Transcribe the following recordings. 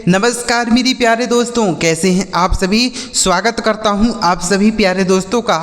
नमस्कार मेरी प्यारे दोस्तों, कैसे हैं आप सभी। स्वागत करता हूं आप सभी प्यारे दोस्तों का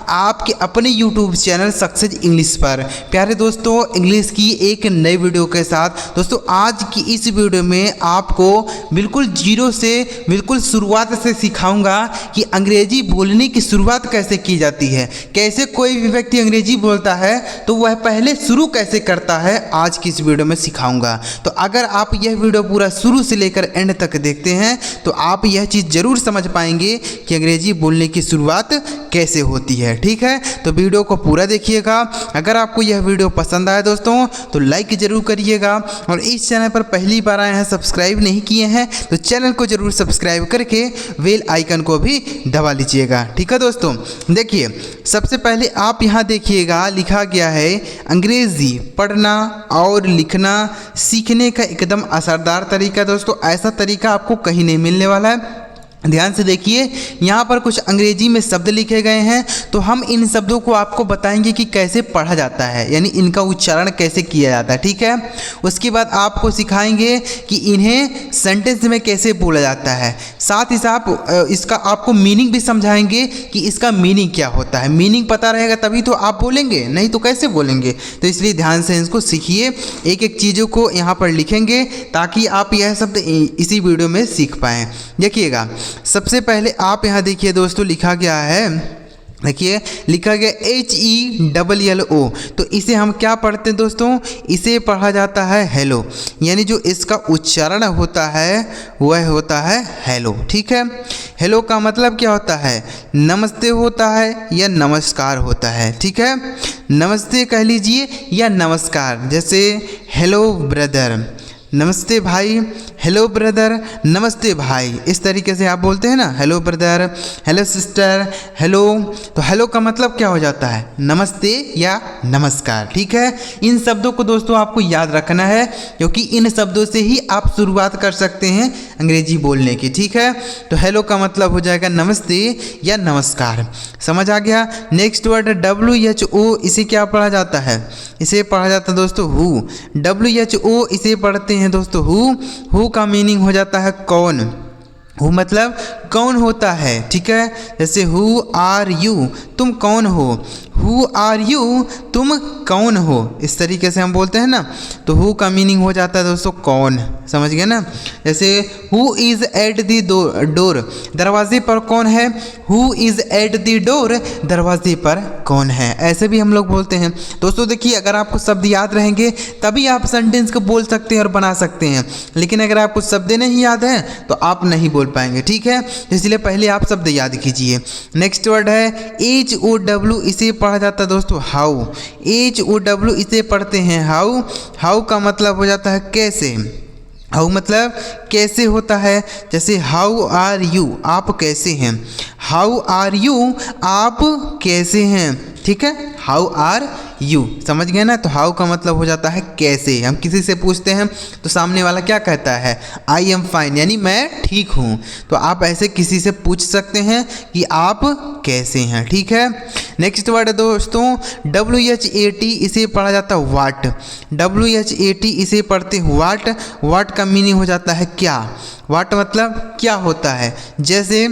आपके अपने YouTube चैनल सक्सेस इंग्लिश पर। प्यारे दोस्तों, इंग्लिश की एक नई वीडियो के साथ दोस्तों आज की इस वीडियो में आपको बिल्कुल जीरो से बिल्कुल शुरुआत से सिखाऊंगा कि अंग्रेजी बोलने की शुरुआत कैसे की जाती है। कैसे कोई भी व्यक्ति अंग्रेजी बोलता है तो वह पहले शुरू कैसे करता है, आज की इस वीडियो में सिखाऊंगा। तो अगर आप यह वीडियो पूरा शुरू से लेकर एंड तक देखते हैं तो आप यह चीज़ जरूर समझ पाएंगे कि अंग्रेजी बोलने की शुरुआत कैसे होती है। ठीक है, तो वीडियो को पूरा देखिएगा। अगर आपको यह वीडियो पसंद आए दोस्तों तो लाइक जरूर करिएगा, और इस चैनल पर पहली बार आए हैं, सब्सक्राइब नहीं किए हैं तो चैनल को जरूर सब्सक्राइब करके बेल आइकन को भी दबा लीजिएगा। ठीक है दोस्तों, देखिए सबसे पहले आप यहाँ देखिएगा, लिखा गया है अंग्रेजी पढ़ना और लिखना सीखने का एकदम असरदार तरीका। दोस्तों ऐसा तरीका आपको कहीं नहीं मिलने वाला है। ध्यान से देखिए, यहाँ पर कुछ अंग्रेजी में शब्द लिखे गए हैं, तो हम इन शब्दों को आपको बताएंगे कि कैसे पढ़ा जाता है, यानी इनका उच्चारण कैसे किया जाता है। ठीक है, उसके बाद आपको सिखाएंगे कि इन्हें सेंटेंस में कैसे बोला जाता है। साथ ही साथ इसका आपको मीनिंग भी समझाएंगे कि इसका मीनिंग क्या होता है। मीनिंग पता रहेगा तभी तो आप बोलेंगे, नहीं तो कैसे बोलेंगे। तो इसलिए ध्यान से इसको सीखिए, एक एक चीज़ों को यहाँ पर लिखेंगे ताकि आप यह शब्द इसी वीडियो में सीख पाएँ। देखिएगा, सबसे पहले आप यहाँ देखिए दोस्तों, लिखा गया है, देखिए लिखा गया HELLO। तो इसे हम क्या पढ़ते हैं दोस्तों, इसे पढ़ा जाता है हेलो, यानी जो इसका उच्चारण होता है वह होता है हेलो। ठीक है, हेलो का मतलब क्या होता है, नमस्ते होता है या नमस्कार होता है। ठीक है, नमस्ते कह लीजिए या नमस्कार, जैसे हेलो ब्रदर, नमस्ते भाई, हेलो ब्रदर, नमस्ते भाई, इस तरीके से आप बोलते हैं ना, hello brother, hello sister, hello. तो हेलो का मतलब क्या हो जाता है, नमस्ते या नमस्कार। ठीक है, इन शब्दों को दोस्तों आपको याद रखना है, क्योंकि इन शब्दों से ही आप शुरुआत कर सकते हैं अंग्रेजी बोलने की। ठीक है, तो हेलो का मतलब हो जाएगा नमस्ते या नमस्कार, समझ आ गया। नेक्स्ट वर्ड WHO, इसे क्या पढ़ा जाता है, इसे पढ़ा जाता है दोस्तों हु। WHO इसे पढ़ते हैं दोस्तों हु का मीनिंग हो जाता है कौन। हु मतलब कौन होता है। ठीक है, जैसे हु आर यू, तुम कौन हो। हु आर यू, तुम कौन हो, इस तरीके से हम बोलते हैं ना। तो हु का मीनिंग हो जाता है दोस्तों कौन, समझ गए ना। जैसे who is at the door, दरवाजे पर कौन है। Who is at the door, दरवाजे पर कौन है, ऐसे भी हम लोग बोलते हैं। दोस्तों देखिए, अगर आपको शब्द याद रहेंगे तभी आप सेंटेंस को बोल सकते हैं और बना सकते हैं, लेकिन अगर आपको शब्द नहीं याद है तो आप नहीं बोल पाएंगे। ठीक है, इसलिए पहले आप शब्द याद कीजिए। नेक्स्ट वर्ड है HOW, इसे पढ़ा जाता है दोस्तों हाउ। HOW इसे पढ़ते हैं हाउ। हाउ का मतलब हो जाता है कैसे। हाउ मतलब कैसे होता है, जैसे हाउ आर यू, आप कैसे हैं। हाउ आर यू, आप कैसे हैं। ठीक है, हाउ आर यू, समझ गए ना। तो हाउ का मतलब हो जाता है कैसे। हम किसी से पूछते हैं तो सामने वाला क्या कहता है, आई एम फाइन, यानी मैं ठीक हूँ। तो आप ऐसे किसी से पूछ सकते हैं कि आप कैसे हैं। ठीक है, नेक्स्ट वर्ड है दोस्तों WHAT, इसे पढ़ा जाता है वाट। WHAT इसे पढ़ते हैं वाट। वाट का मीनिंग हो जाता है क्या। वाट मतलब क्या होता है, जैसे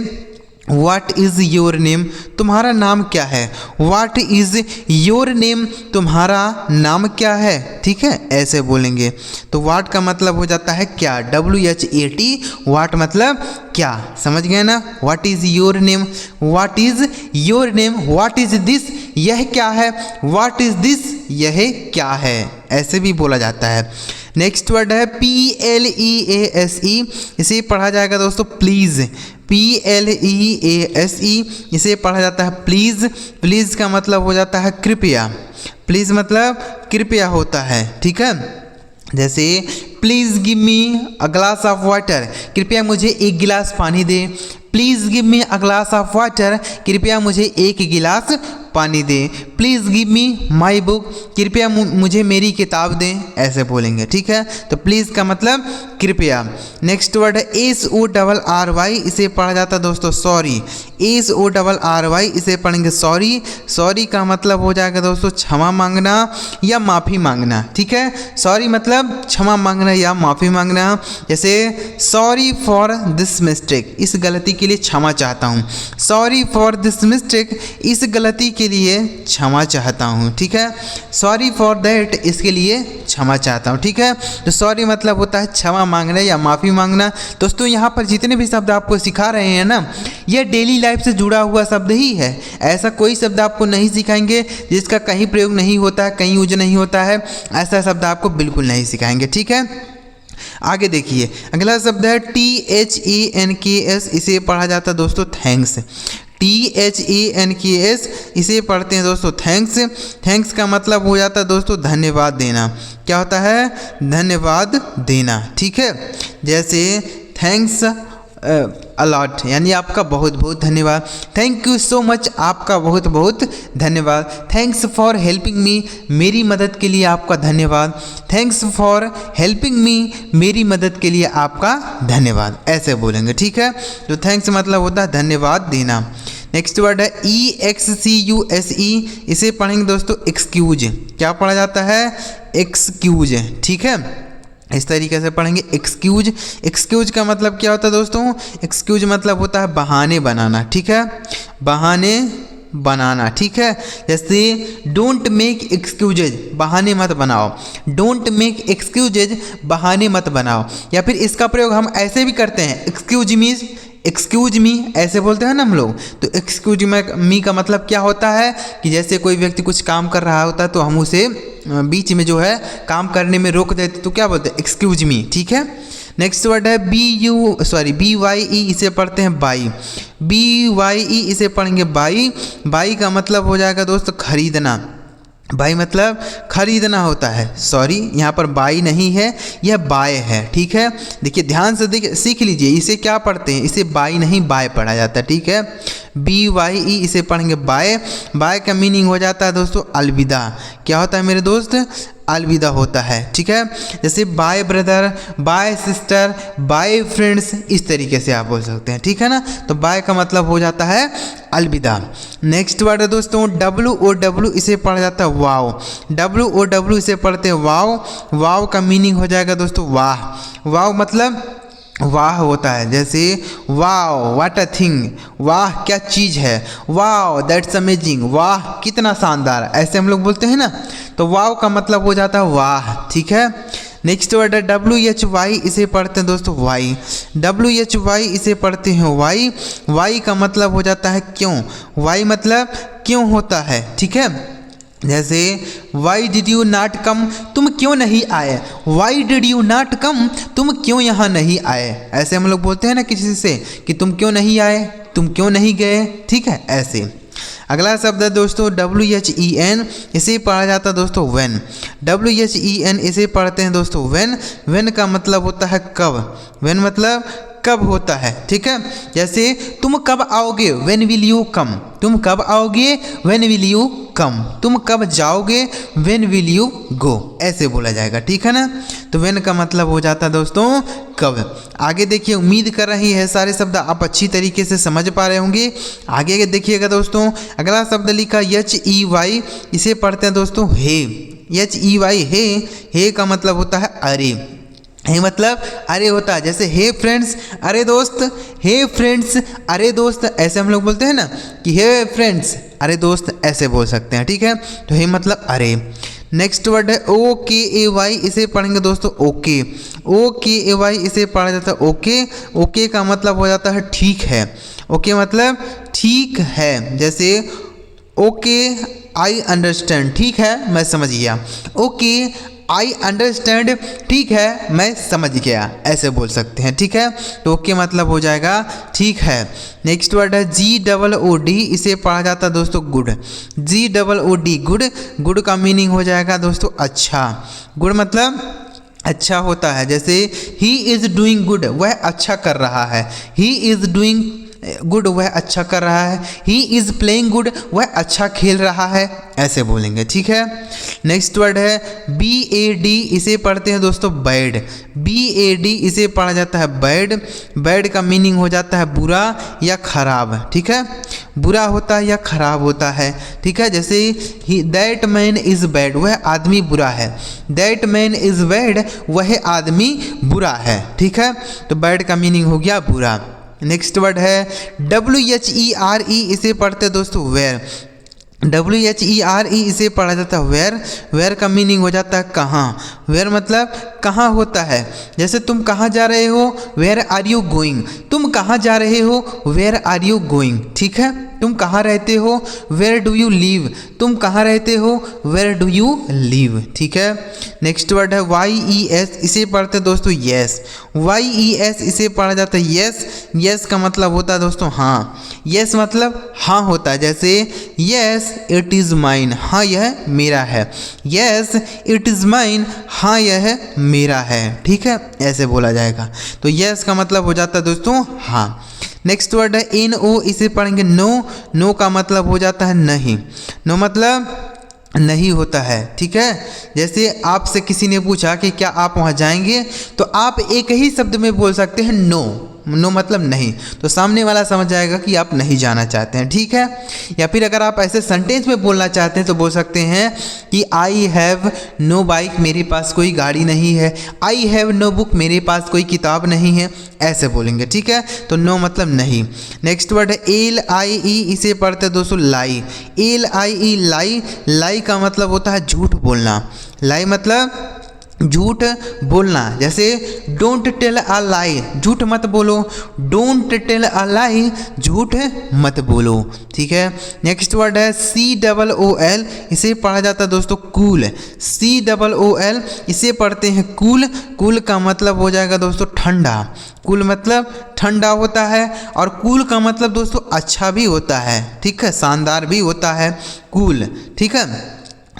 What इज़ योर नेम, तुम्हारा नाम क्या है। What इज़ योर नेम, तुम्हारा नाम क्या है। ठीक है, ऐसे बोलेंगे। तो वाट का मतलब हो जाता है क्या, WHAT, वाट मतलब क्या, समझ गए ना। What is your name, What is your name, What is this, यह क्या है। What इज़ दिस, यह क्या है, ऐसे भी बोला जाता है। नेक्स्ट वर्ड है PLEASE, इसे पढ़ा जाएगा दोस्तों प्लीज़। PLEASE इसे पढ़ा जाता है प्लीज़। प्लीज़ का मतलब हो जाता है कृपया। प्लीज़ मतलब कृपया होता है। ठीक है, जैसे please give me a glass of water, कृपया मुझे एक गिलास पानी दे। Please give me a glass of water, कृपया मुझे एक गिलास पानी दें। Please give me my book, कृपया मुझे मेरी किताब दें, ऐसे बोलेंगे। ठीक है, तो प्लीज़ का मतलब कृपया। नेक्स्ट वर्ड है SORRY, इसे पढ़ा जाता है दोस्तों सॉरी। SORRY इसे पढ़ेंगे सॉरी। सॉरी का मतलब हो जाएगा दोस्तों क्षमा मांगना या माफ़ी मांगना। ठीक है, सॉरी मतलब क्षमा मांगना या माफ़ी मांगना। जैसे सॉरी फॉर दिस मिस्टेक, इस गलती के लिए क्षमा चाहता हूँ। सॉरी फॉर दिस मिस्टेक, इस गलती के लिए क्षमा चाहता हूँ। ठीक है, सॉरी फॉर दैट, इसके लिए क्षमा चाहता हूँ। ठीक है, तो सॉरी मतलब होता है क्षमा मांगना या माफ़ी मांगना। दोस्तों यहाँ पर जितने भी शब्द आपको सिखा रहे हैं ना, यह डेली लाइफ से जुड़ा हुआ शब्द ही है। ऐसा कोई शब्द आपको नहीं सिखाएंगे जिसका कहीं प्रयोग नहीं होता है, कहीं यूज नहीं होता है, ऐसा शब्द आपको बिल्कुल नहीं सिखाएंगे। ठीक है, आगे देखिए अगला शब्द है THANKS, इसे पढ़ा जाता है दोस्तों थैंक्स। THANKS इसे पढ़ते हैं दोस्तों थैंक्स। थैंक्स का मतलब हो जाता है दोस्तों धन्यवाद देना। क्या होता है? धन्यवाद देना। ठीक है, जैसे थैंक्स अलॉट, यानी आपका बहुत बहुत धन्यवाद। थैंक यू सो मच, आपका बहुत बहुत धन्यवाद। थैंक्स फॉर हेल्पिंग मी, मेरी मदद के लिए आपका धन्यवाद। थैंक्स फॉर हेल्पिंग मी, मेरी मदद के लिए आपका धन्यवाद, ऐसे बोलेंगे। ठीक है, तो थैंक्स मतलब होता है धन्यवाद देना। नेक्स्ट वर्ड है EXCUSE, इसे पढ़ेंगे दोस्तों एक्सक्यूज। क्या पढ़ा जाता है? एक्सक्यूज। ठीक है, इस तरीके से पढ़ेंगे एक्सक्यूज। एक्सक्यूज का मतलब क्या होता है दोस्तों? एक्सक्यूज मतलब होता है बहाने बनाना। ठीक है, बहाने बनाना। ठीक है, जैसे डोंट मेक एक्सक्यूजेज, बहाने मत बनाओ। डोंट मेक एक्सक्यूजेज, बहाने मत बनाओ। या फिर इसका प्रयोग हम ऐसे भी करते हैं, एक्सक्यूज मी ऐसे बोलते हैं ना हम लोग। तो एक्सक्यूज मी का मतलब क्या होता है कि जैसे कोई व्यक्ति कुछ काम कर रहा होता है तो हम उसे बीच में जो है काम करने में रोक देते, तो क्या बोलते हैं? Excuse me. ठीक है, नेक्स्ट वर्ड है BYE, इसे पढ़ते हैं बाई। BYE इसे पढ़ेंगे बाई। बाई का मतलब हो जाएगा दोस्तों खरीदना। बाई मतलब खरीदना होता है। सॉरी, यहाँ पर बाई नहीं है, यह बाय है। ठीक है, देखिए ध्यान से देखिए, सीख लीजिए इसे क्या पढ़ते हैं, इसे बाई नहीं बाय पढ़ा जाता है। ठीक है, BYE इसे पढ़ेंगे बाय। बाय का मीनिंग हो जाता है दोस्तों अलविदा। क्या होता है मेरे दोस्त? अलविदा होता है। ठीक है, जैसे bye brother, bye sister, bye friends, इस तरीके से आप बोल सकते हैं। ठीक है ना, तो बाय का मतलब हो जाता है अलविदा। नेक्स्ट वर्ड है दोस्तों WOW, इसे पढ़ा जाता है वाव। WOW इसे पढ़ते हैं वाव। वाव का मीनिंग हो जाएगा दोस्तों वाह। वाव मतलब वाह होता है, जैसे वाह व्हाट अ थिंग, वाह क्या चीज़ है, वाह दैट्स अमेजिंग, वाह कितना शानदार, ऐसे हम लोग बोलते हैं ना, तो वाह का मतलब हो जाता है वाह। ठीक है, नेक्स्ट वर्ड है WHY, इसे पढ़ते हैं दोस्तों वाई। WHY इसे पढ़ते हैं वाई। वाई का मतलब हो जाता है क्यों। वाई मतलब क्यों होता है। ठीक है, जैसे why did you not come, तुम क्यों नहीं आए। Why did you not come, तुम क्यों यहाँ नहीं आए। ऐसे हम लोग बोलते हैं ना किसी से कि तुम क्यों नहीं आए, तुम क्यों नहीं गए। ठीक है, ऐसे। अगला शब्द है दोस्तों WHEN, इसे पढ़ा जाता है दोस्तों व्हेन। WHEN इसे पढ़ते हैं दोस्तों व्हेन। व्हेन का मतलब होता है कब। व्हेन मतलब कब होता है। ठीक है, जैसे तुम कब आओगे, व्हेन विल यू कम। तुम कब आओगे, व्हेन विल यू कम। तुम कब जाओगे, व्हेन विल यू गो, ऐसे बोला जाएगा। ठीक है ना, तो व्हेन का मतलब हो जाता है दोस्तों कब। आगे देखिए, उम्मीद कर रही है सारे शब्द आप अच्छी तरीके से समझ पा रहे होंगे। आगे देखिएगा दोस्तों, अगला शब्द लिखा HEY, इसे पढ़ते हैं दोस्तों हे। HEY हे का मतलब होता है अरे। हे मतलब अरे होता है, जैसे हे फ्रेंड्स, अरे दोस्त, हे फ्रेंड्स, अरे दोस्त, ऐसे हम लोग बोलते हैं ना कि हे फ्रेंड्स, अरे दोस्त, ऐसे बोल सकते हैं। ठीक है, तो हे मतलब अरे। नेक्स्ट वर्ड है OKAY, इसे पढ़ेंगे दोस्तों ओके। OKAY इसे पढ़ा जाता है ओके। ओके का मतलब हो जाता है ठीक है। ओके मतलब ठीक है, जैसे ओके आई अंडरस्टैंड, ठीक है मैं समझ गया। ओके आई अंडरस्टैंड, ठीक है मैं समझ गया, ऐसे बोल सकते हैं। ठीक है, तो ओके मतलब हो जाएगा ठीक है। नेक्स्ट वर्ड है GOOD, इसे पढ़ा जाता है दोस्तों गुड। GOOD good. गुड का मीनिंग हो जाएगा दोस्तों अच्छा। गुड मतलब अच्छा होता है, जैसे ही इज़ डूइंग गुड, वह अच्छा कर रहा है। ही इज़ डूइंग गुड वह अच्छा कर रहा है, ही इज़ प्लेइंग गुड वह अच्छा खेल रहा है, ऐसे बोलेंगे। ठीक है, नेक्स्ट वर्ड है BAD, इसे पढ़ते हैं दोस्तों बैड। BAD इसे पढ़ा जाता है बैड। बैड का मीनिंग हो जाता है बुरा या खराब। ठीक है, बुरा होता है या खराब होता है। ठीक है, जैसे दैट मैन इज़ बैड, वह आदमी बुरा है। दैट मैन इज़ बैड, वह आदमी बुरा है। ठीक है, तो बैड का मीनिंग हो गया बुरा। नेक्स्ट वर्ड है WHERE, इसे पढ़ते हैं दोस्तों वेयर। WHERE इसे पढ़ा जाता है वेयर। वेयर का मीनिंग हो जाता है कहाँ। वेयर मतलब कहाँ होता है। जैसे तुम कहाँ जा रहे हो, वेयर आर यू गोइंग। तुम कहाँ जा रहे हो, वेयर आर यू गोइंग। ठीक है, तुम कहाँ रहते हो, वेयर डू यू लिव। तुम कहाँ रहते हो, वेयर डू यू लिव। ठीक है, नेक्स्ट वर्ड है YES, इसे पढ़ते हैं दोस्तों यस। YES इसे पढ़ा जाता है यस। यस का मतलब होता है दोस्तों हाँ। यस मतलब हाँ होता है, जैसे यस इट इज़ माइन, हाँ यह मेरा है। यस इट इज़ माइन, हाँ यह मेरा है। ठीक है, ऐसे बोला जाएगा। तो यस का मतलब हो जाता है दोस्तों हाँ। नेक्स्ट वर्ड है NO, इसे पढ़ेंगे नो। नो का मतलब हो जाता है नहीं। नो मतलब नहीं होता है। ठीक है, जैसे आपसे किसी ने पूछा कि क्या आप वहाँ जाएंगे, तो आप एक ही शब्द में बोल सकते हैं नो। नो मतलब नहीं, तो सामने वाला समझ जाएगा कि आप नहीं जाना चाहते हैं। ठीक है, या फिर अगर आप ऐसे सेंटेंस में बोलना चाहते हैं तो बोल सकते हैं कि आई हैव नो बाइक, मेरे पास कोई गाड़ी नहीं है। आई हैव नो बुक, मेरे पास कोई किताब नहीं है, ऐसे बोलेंगे। ठीक है, तो नो मतलब नहीं। नेक्स्ट वर्ड है LIE, इसे पढ़ते दोस्तों लाई। LIE लाई। लाई का मतलब होता है झूठ बोलना। लाई मतलब झूठ बोलना, जैसे डोंट टेल अ लाई, झूठ मत बोलो। डोंट टेल अ लाई, झूठ मत बोलो। ठीक है, नेक्स्ट वर्ड है COOL, इसे पढ़ा जाता है दोस्तों कूल। COOL इसे पढ़ते हैं कूल। कूल का मतलब हो जाएगा दोस्तों ठंडा। कूल मतलब ठंडा होता है, और कूल का मतलब दोस्तों अच्छा भी होता है। ठीक है, शानदार भी होता है कूल। ठीक है,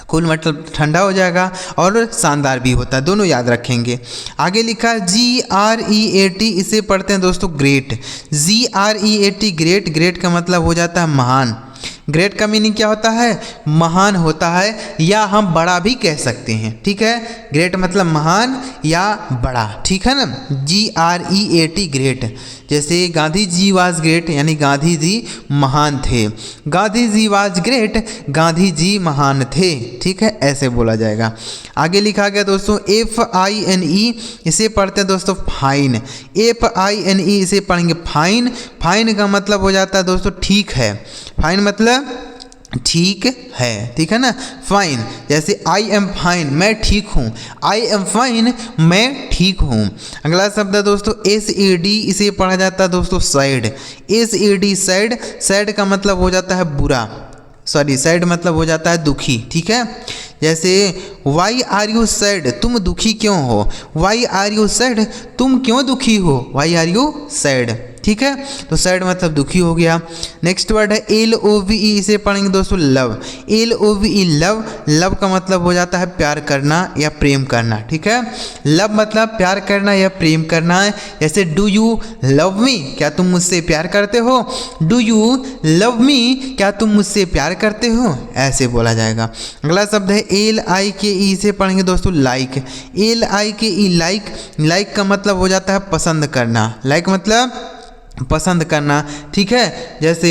कूल मतलब ठंडा हो जाएगा और शानदार भी होता है, दोनों याद रखेंगे। आगे लिखा है GREAT, इसे पढ़ते हैं दोस्तों ग्रेट। GREAT great. ग्रेट का मतलब हो जाता है महान। ग्रेट का मीनिंग क्या होता है, महान होता है, या हम बड़ा भी कह सकते हैं। ठीक है, ग्रेट मतलब महान या बड़ा। ठीक है ना, GREAT ग्रेट। जैसे गांधी जी वाज ग्रेट, यानी गांधी जी महान थे। गांधी जी वाज ग्रेट, गांधी जी महान थे। ठीक है, ऐसे बोला जाएगा। आगे लिखा गया दोस्तों FINE, इसे पढ़ते हैं दोस्तों फाइन। FINE इसे पढ़ेंगे फाइन। फाइन का मतलब हो जाता है दोस्तों ठीक है। फाइन मतलब ठीक है। ठीक है ना, फाइन। जैसे आई एम फाइन, मैं ठीक हूँ। आई एम फाइन, मैं ठीक हूँ। अगला शब्द है दोस्तों SAD, इसे पढ़ा जाता है दोस्तों सैड। SAD sad. सैड का मतलब हो जाता है बुरा, सॉरी सैड मतलब हो जाता है दुखी। ठीक है, जैसे वाई आर यू सैड, तुम दुखी क्यों हो। वाई आर यू सैड, तुम क्यों दुखी हो। Why are you sad. ठीक है, तो सैड मतलब दुखी हो गया। नेक्स्ट वर्ड है LOVE, इसे पढ़ेंगे दोस्तों लव। LOVE love. लव का मतलब हो जाता है प्यार करना या प्रेम करना। ठीक है, लव मतलब प्यार करना या प्रेम करना है। जैसे डू यू लव मी, क्या तुम मुझसे प्यार करते हो। डू यू लव मी, क्या तुम मुझसे प्यार करते हो, ऐसे बोला जाएगा। अगला शब्द है LIKE, इसे पढ़ेंगे दोस्तों लाइक। LIKE like. लाइक का मतलब हो जाता है पसंद करना। लाइक मतलब पसंद करना। ठीक है, जैसे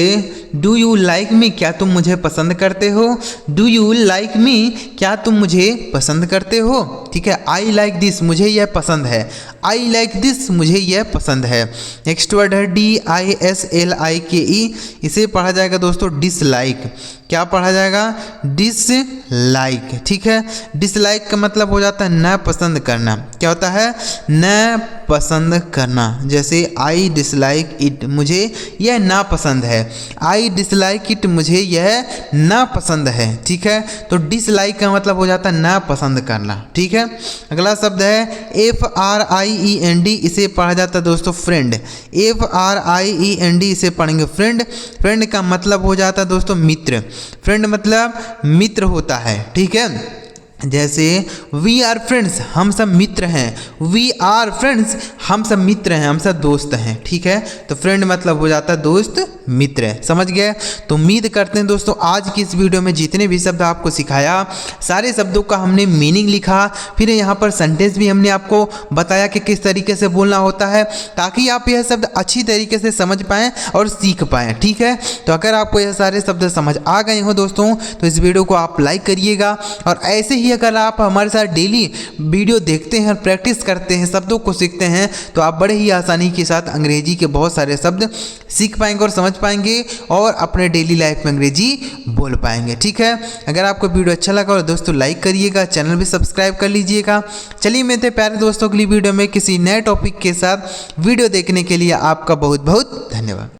डू यू लाइक मी, क्या तुम मुझे पसंद करते हो। डू यू लाइक मी, क्या तुम मुझे पसंद करते हो। ठीक है, आई लाइक दिस, मुझे यह पसंद है। आई लाइक दिस, मुझे यह पसंद है। नेक्स्ट वर्ड है DISLIKE, इसे पढ़ा जाएगा दोस्तों डिसलाइक। क्या पढ़ा जाएगा, डिसलाइक। ठीक है, डिसलाइक का मतलब हो जाता है न पसंद करना। क्या होता है, न पसंद करना। जैसे आई डिसलाइक इट, मुझे यह ना पसंद है। आई डिसलाइक इट, मुझे यह ना पसंद है। ठीक है, तो डिसलाइक का मतलब हो जाता है ना पसंद करना। ठीक है, अगला शब्द है FRIEND, इसे पढ़ा जाता है दोस्तों फ्रेंड। FRIEND इसे पढ़ेंगे फ्रेंड। फ्रेंड का मतलब हो जाता है दोस्तों मित्र। फ्रेंड मतलब मित्र होता है। ठीक है, जैसे वी आर फ्रेंड्स, हम सब मित्र हैं। वी आर फ्रेंड्स, हम सब मित्र हैं, हम सब दोस्त हैं। ठीक है, तो फ्रेंड मतलब हो जाता है दोस्त, मित्र है। समझ गए? तो उम्मीद करते हैं दोस्तों आज की इस वीडियो में जितने भी शब्द आपको सिखाया, सारे शब्दों का हमने मीनिंग लिखा, फिर यहाँ पर सेंटेंस भी हमने आपको बताया कि किस तरीके से बोलना होता है, ताकि आप यह शब्द अच्छी तरीके से समझ पाएँ और सीख पाएँ। ठीक है, तो अगर आपको यह सारे शब्द समझ आ गए हो दोस्तों, तो इस वीडियो को आप लाइक करिएगा। और ऐसे ही अगर आप हमारे साथ डेली वीडियो देखते हैं और प्रैक्टिस करते हैं, शब्दों को सीखते हैं, तो आप बड़े ही आसानी के साथ अंग्रेजी के बहुत सारे शब्द सीख पाएंगे और समझ पाएंगे और अपने डेली लाइफ में अंग्रेजी बोल पाएंगे। ठीक है, अगर आपको वीडियो अच्छा लगा और दोस्तों लाइक करिएगा, चैनल भी सब्सक्राइब कर लीजिएगा। चलिए मिलते हैं प्यारे दोस्तों अगली वीडियो में किसी नए टॉपिक के साथ। वीडियो देखने के लिए आपका बहुत बहुत धन्यवाद।